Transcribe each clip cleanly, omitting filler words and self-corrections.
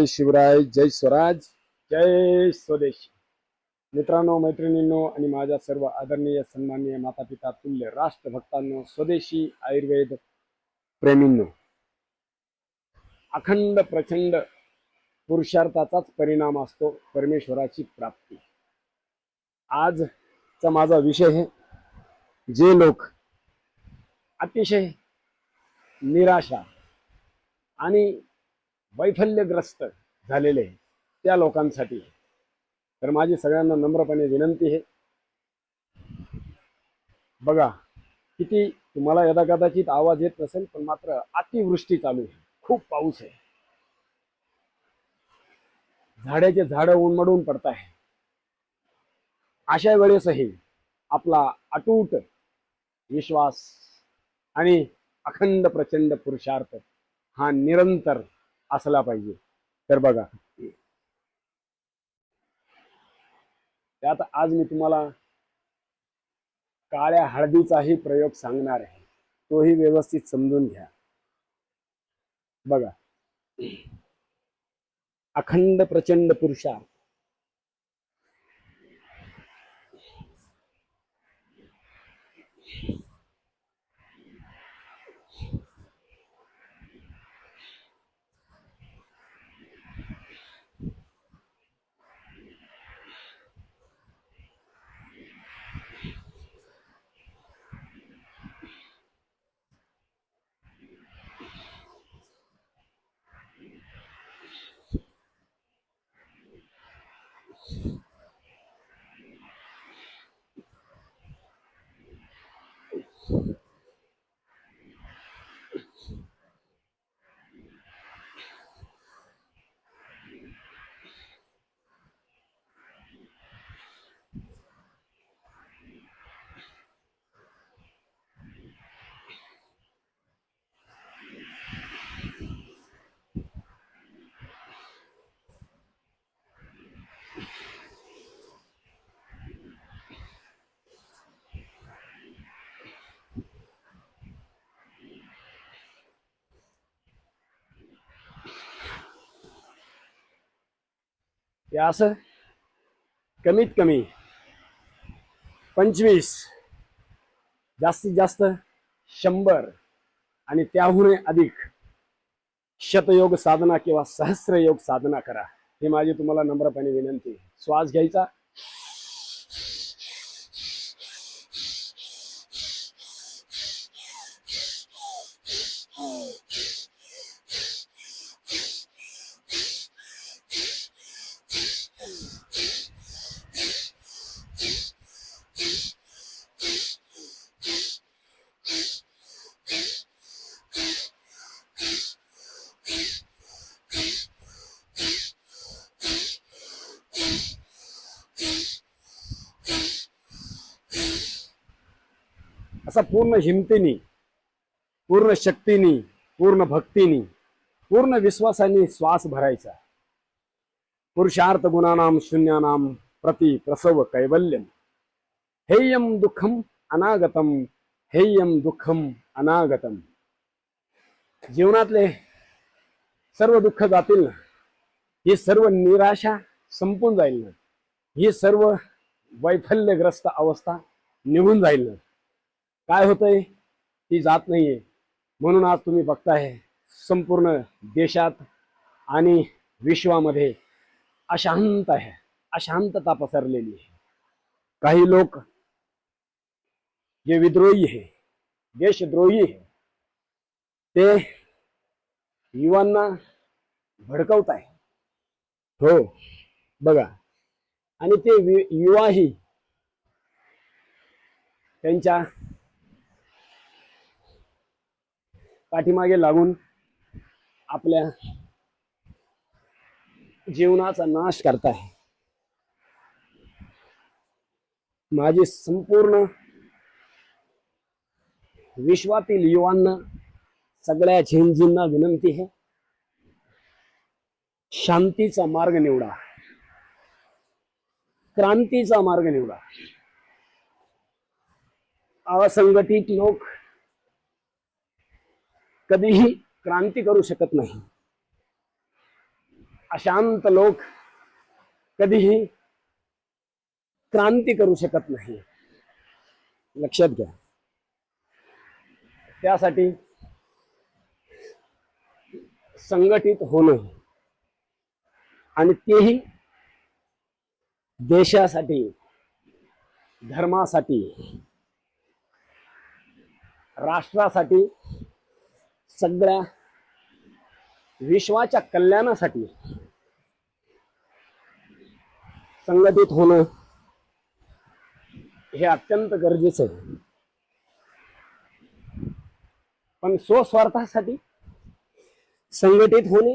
जय शिवराय, जय स्वराज, जय स्वदेश. मित्रांनो, मैत्रिणींनो आणि माझ्या सर्व आदरणीय सन्माननीय माता पिता तुल्य राष्ट्रभक्तांनो, स्वदेशी आयुर्वेद प्रेमींनो, अखंड प्रचंड पुरुषार्थाचाच परिणाम असतो परमेश्वराची प्राप्ती. आजचा माझा विषय आहे, जे लोक अतिशय निराशा आणि वैफल्यग्रस्त झालेले त्या लोकांसाठी. तर माझी सगळ्यांना नम्रपणे विनंती आहे, बघा किती तुम्हाला यदा कदाचित आवाज येत नसेल, पण मात्र अतिवृष्टी चालू आहे, खूप पाऊस आहे, झाडाचे झाडं उन्मळून पडत आहे. अशा वेळेसही आपला अटूट विश्वास आणि अखंड प्रचंड पुरुषार्थ हा निरंतर असला पाहिजे. तर बघा, त्यात आज मी तुम्हाला काळ्या हळदीचाही प्रयोग सांगणार आहे, तोही व्यवस्थित समजून घ्या. बघा, अखंड प्रचंड पुरुषार्थ. या असं कमीत कमी 25, जास्तीत जास्त 100 आणि त्याहून अधिक शतयोग साधना किंवा सहस्रयोग साधना करा. हे माझी तुम्हाला नम्रपणे विनंती. श्वास घ्यायचा, असा पूर्ण हिमतीने, पूर्ण शक्तीने, पूर्ण भक्तीने, पूर्ण विश्वासाने श्वास भरायचा. पुरुषार्थ गुणानाम शून्यानाम प्रति प्रसव कैवल्यम, हेयम दुःखम अनागतम, हेयम दुःखम अनागतम. जीवनातले सर्व दुःख जातील ना, ही सर्व निराशा संपून जाईल ना, ही सर्व वैफल्यग्रस्त अवस्था निघून जाईल ना. काय होतंय, ती जात नाहीये. म्हणून आज तुम्ही बघताय संपूर्ण देशात आणि विश्वामध्ये अशांत आहे, अशांतता पसरलेली आहे. काही लोक जे विद्रोही आहे, देशद्रोही आहे, ते युवांना भडकवत आहे. हो, बघा, आणि ते युवाही त्यांच्या पाठीमागे लागून आपल्या जीवनाचा नाश करताय. माझी संपूर्ण विश्वातील युवांना, सगळ्या झेंजींना विनंती आहे, शांतीचा मार्ग निवडा, क्रांतीचा मार्ग निवडा. असंघटित लोक कधीही क्रांती करू शकत नाही. अशांत लोक कधीही क्रांती करू शकत नाही, लक्षात घ्या. त्यासाठी संघटित होणं, आणि तेही देशासाठी, धर्मासाठी, राष्ट्रासाठी, सगळ्या विश्वाच्या कल्याणासाठी संघटित होणं हे अत्यंत गरजेचं आहे. पण स्वस्वार्थासाठी संघटित होणे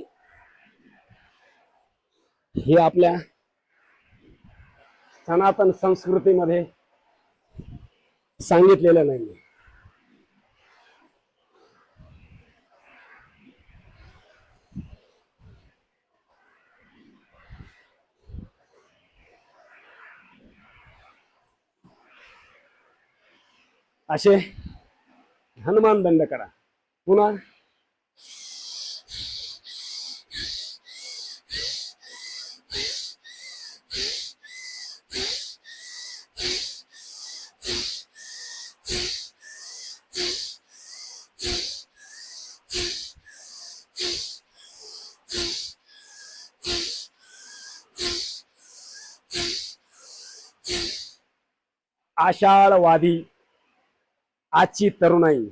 हे आपल्या सनातन संस्कृतीमध्ये सांगितलेलं नाही. असे हनुमान दंड करा. पुन्हा आषाढवादी आजची तरुणाई,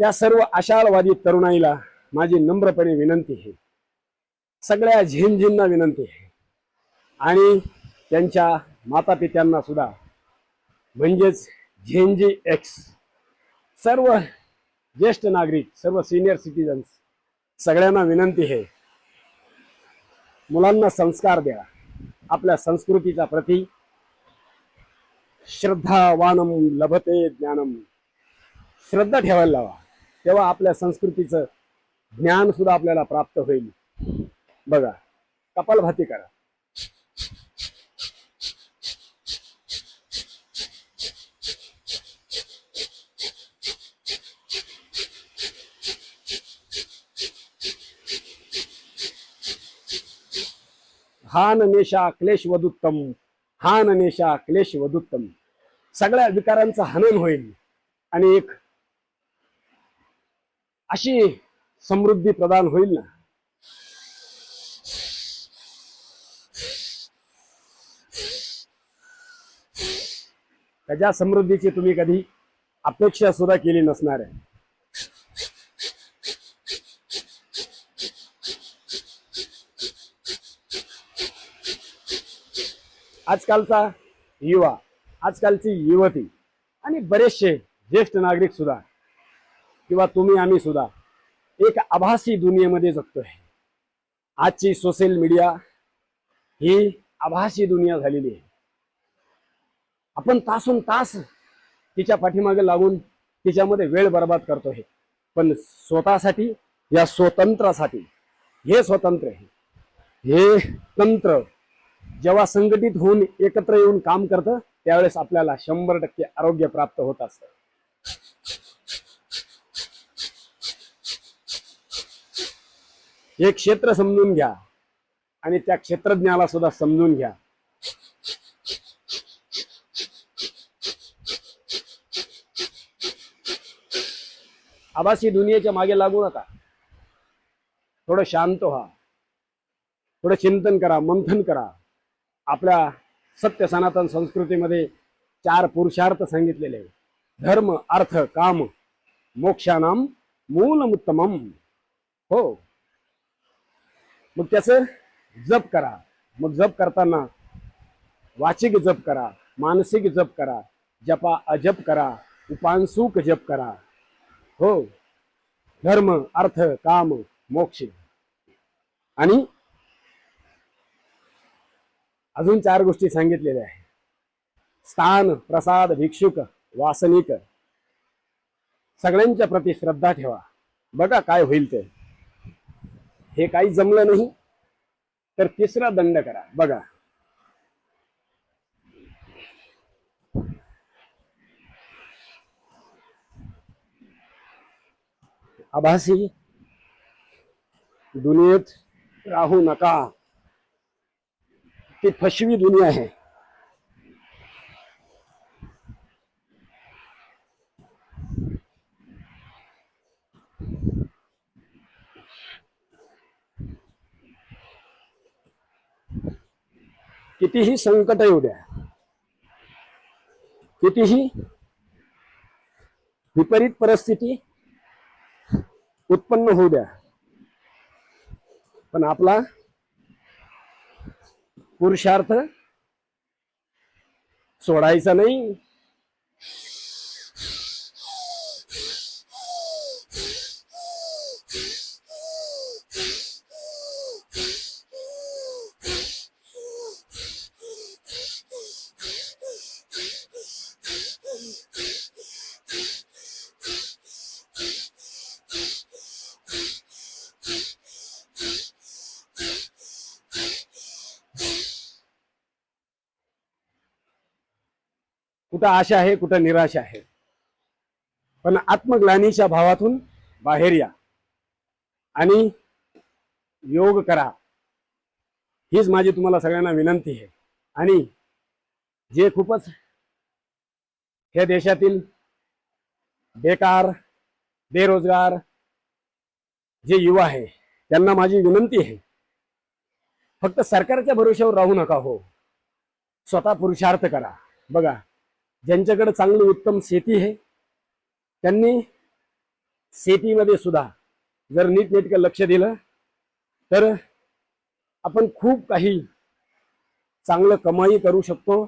त्या सर्व आषाढवादी तरुणाईला माझी नम्रपणे विनंती आहे, सगळ्या झेंझींना विनंती आहे, आणि त्यांच्या माता पित्यांना सुद्धा, म्हणजेच झेंजी एक्स, सर्व ज्येष्ठ नागरिक, सर्व सिनियर सिटीजन्स, सगळ्यांना विनंती आहे, मुलांना संस्कार द्या. आपल्या संस्कृतीच्या प्रती श्रद्धावानम लभते ज्ञानम, श्रद्धा ठेवायला लावा. तेव्हा आपल्या संस्कृतीचं ज्ञान सुद्धा आपल्याला प्राप्त होईल. बघा, कपालभाती करा. हान नेशा क्लेश वदुत्तम, हान नेशा क्लेश वदुत्तम. सगळ्या विकारांचं हनन होईल आणि एक अशी समृद्धी प्रदान होईल ना, त्याच्या समृद्धीची तुम्ही कधी अपेक्षा सुद्धा केली नसणार आहे. आजकालचा युवा, आजकालची युवती आणि बरेचसे ज्येष्ठ नागरिक सुद्धा, किंवा तुम्ही आम्ही सुद्धा एक आभासी दुनियेमध्ये जगतोय. आजची सोशल मीडिया ही आभासी दुनिया झालेली आहे. आपण तासून तास तिच्या पाठीमागे लागून तिच्यामध्ये वेळ बर्बाद करतोय. पण स्वतःसाठी, या स्वतंत्रासाठी, हे स्वतंत्र आहे, हे तंत्र जेव्हा संघटित होऊन एकत्र येऊन काम करतं, त्यावेळेस आपल्याला 100% आरोग्य प्राप्त होत असतं. हे क्षेत्र समजून घ्या आणि त्या क्षेत्रज्ञाला सुद्धा समजून घ्या. आभासी दुनियेच्या मागे लागू नका. थोडं शांत व्हा, थोडं चिंतन करा, मंथन करा. आपल्या सत्य सनातन संस्कृतीमध्ये 4 पुरुषार्थ सांगितलेले आहे. धर्म, अर्थ, काम, मोक्षानाम मूलमुत्तमम. हो, मग त्याचं जप करा. मग जप करताना वाचिक जप करा, मानसिक जप करा, जपा अजप करा, उपांशुक जप करा. हो, धर्म, अर्थ, काम, मोक्ष. आणि अजून 4 गोष्टी सांगितलेल्या आहेत. स्थान, प्रसाद, भिक्षुक, वासनिक, सगळ्यांच्या प्रती श्रद्धा ठेवा. बघा काय होईल ते. हे काही जमलं नाही तर 3रा दंड करा. बघा, आभासी दुनियेत राहू नका. ती फसवी दुनिया आहे. कितीही संकट येऊ द्या, कितीही विपरीत परिस्थिती उत्पन्न होऊ द्या, पण आपला पुरुषार्थ सोडायचा नाही. कुठं आशा आहे, कुठं निराशा आहे, पण आत्मग्लानीच्या भावातून बाहेर या आणि योग करा. हीच माझी तुम्हाला सगळ्यांना विनंती आहे. आणि जे खूपच हे देशातील बेकार बेरोजगार जे युवा आहे त्यांना माझी विनंती आहे, फक्त सरकारच्या भरोश्यावर राहू नका हो. स्वतः पुरुषार्थ करा. बघा, ज्यांच्याकडे चांगली उत्तम शेती आहे त्यांनी शेतीमध्ये सुद्धा जर नीटनेटकं लक्ष दिलं तर आपण खूप काही चांगलं कमाई करू शकतो.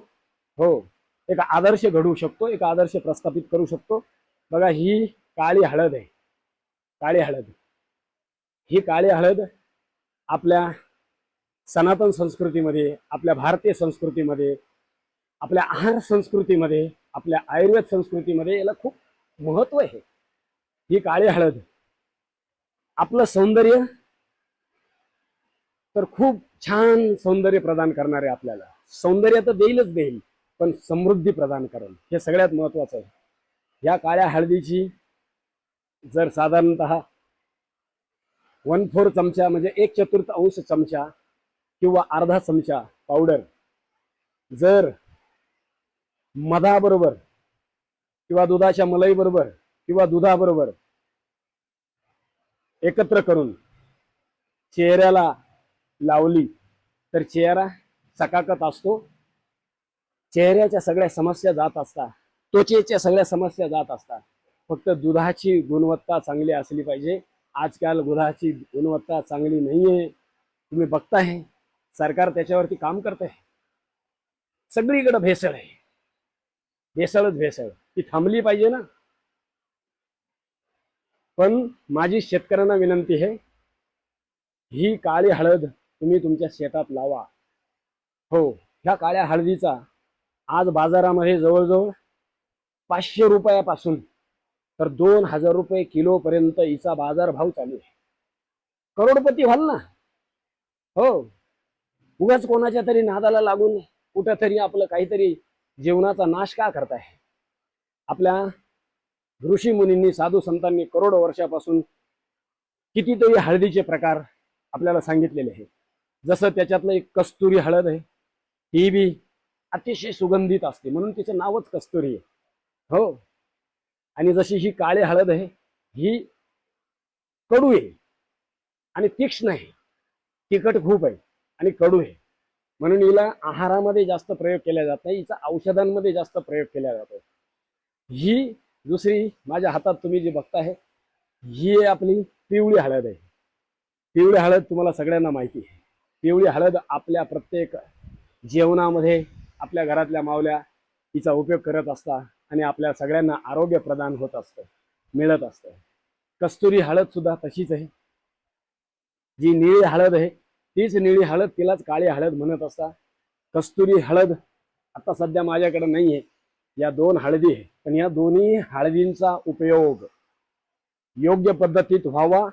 हो, एक आदर्श घडवू शकतो, एक आदर्श प्रस्थापित करू शकतो. बघा, ही काळी हळद आहे. काळी हळद, ही काळी हळद आपल्या सनातन संस्कृतीमध्ये, आपल्या भारतीय संस्कृतीमध्ये, आपल्या आहार संस्कृतीमध्ये, आपल्या आयुर्वेद संस्कृतीमध्ये याला खूप महत्व आहे. ही काळी हळद आपलं सौंदर्य तर खूप छान सौंदर्य प्रदान करणार आहे. आपल्याला सौंदर्य तर देईलच देईल, पण समृद्धी प्रदान करेल, हे सगळ्यात महत्वाचं आहे. या काळ्या हळदीची जर साधारणतः 1/4 चमचा म्हणजे 1/4 चमचा किंवा अर्धा चमचा पावडर जर मधाबरोबर किंवा दुधाच्या मलाई बरोबर किंवा दुधाबरोबर एकत्र करून चेहऱ्याला लावली तर चेहरा चकाकत असतो. चेहऱ्याच्या सगळ्या समस्या जात असतात, त्वचेच्या सगळ्या समस्या जात असतात. फक्त दुधाची गुणवत्ता चांगली असली पाहिजे. आजकाल दुधाची गुणवत्ता चांगली नाहीये, तुम्ही बघताय. सरकार त्याच्यावरती काम करत आहे. सगळीकडे भेसळ आहे, भेसळच भेसळ. ती थांबली पाहिजे ना. पण माझी शेतकऱ्यांना विनंती आहे, ही काळी हळद तुम्ही तुमच्या शेतात लावा. हो, ह्या काळ्या हळदीचा आज बाजारामध्ये जवळजवळ 500 रुपयापासून तर 2000 रुपये किलो पर्यंत हिचा बाजार भाव चालू आहे. करोडपती व्हाल ना. हो, उगाच कोणाच्या तरी नादाला लागून कुठेतरी आपलं काहीतरी जीवनाचा नाश का करताय. आपल्या ऋषी मुनींनी, साधू संतांनी करोडो वर्षापासून कितीतरी हळदीचे प्रकार आपल्याला सांगितलेले आहे. जसं त्याच्यातलं एक कस्तुरी हळद आहे, ही बी अतिशय सुगंधित असते म्हणून तिचं नावच कस्तुरी आहे. हो, आणि जशी ही काळी हळद आहे, ही कडू आहे आणि तीक्ष्ण आहे, तिखट खूप आहे आणि कडू आहे, म्हणून हिला आहारामध्ये जास्त प्रयोग केला जात नाही. हिचा औषधांमध्ये जास्त प्रयोग केला जातो. ही दुसरी माझ्या हातात तुम्ही जी बघताय, ही आपली पिवळी हळद आहे. पिवळी हळद तुम्हाला सगळ्यांना माहिती आहे. पिवळी हळद आपल्या प्रत्येक जेवणामध्ये आपल्या घरातल्या मावल्या हिचा उपयोग करत असतात आणि आपल्या सगळ्यांना आरोग्य प्रदान होत असतं, मिळत असतं. कस्तुरी हळद सुद्धा तशीच आहे. जी निळी हळद आहे तीच निळी हळद, तिलाच काळी हळद म्हणत असतात. कस्तुरी हळद आता सध्या माझ्याकडे नाही आहे. या 2 हळदी आहे, पण या दोन्ही हळदींचा उपयोग योग्य पद्धतीत व्हावा.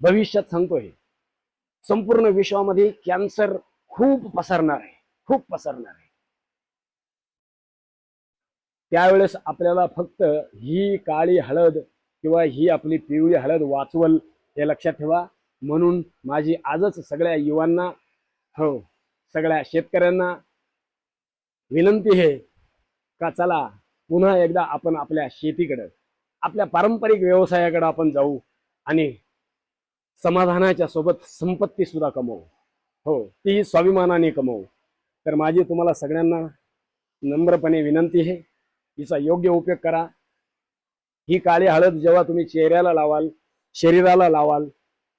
भविष्यात सांगतोय, संपूर्ण विश्वामध्ये कॅन्सर खूप पसरणार आहे, खूप पसरणार आहे. त्यावेळेस आपल्याला फक्त ही काळी हळद किंवा ही आपली पिवळी हळद वाचवल, हे लक्षात ठेवा. म्हणून माझी आजच सगळ्या युवांना, हो सगळ्या शेतकऱ्यांना विनंती आहे का चला पुन्हा एकदा आपण आपल्या शेतीकडे, आपल्या पारंपरिक व्यवसायाकडे आपण जाऊ आणि समाधानाच्या सोबत संपत्ती सुद्धा कमवू. हो, ती स्वाभिमानाने कमवू. तर माझी तुम्हाला सगळ्यांना नम्रपणे विनंती आहे, हिचा योग्य उपयोग करा. ही काळी हळद जेव्हा तुम्ही चेहऱ्याला लावाल, शरीराला लावाल,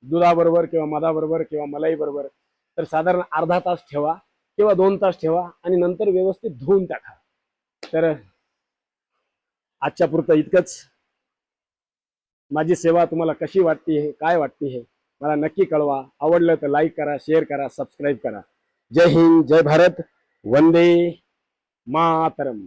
दुधाबरोबर किंवा मधाबरोबर किंवा मलाईबरोबर, तर साधारण अर्धा तास ठेवा किंवा 2 तास ठेवा आणि नंतर व्यवस्थित धुवून टाका. तर आजच्या पुरतं इतकंच. माझी सेवा तुम्हाला कशी वाटते, काय वाटते हे मला नक्की कळवा. आवडलं तर लाईक करा, शेअर करा, सबस्क्राईब करा. जय हिंद, जय भारत, वंदे मातरम.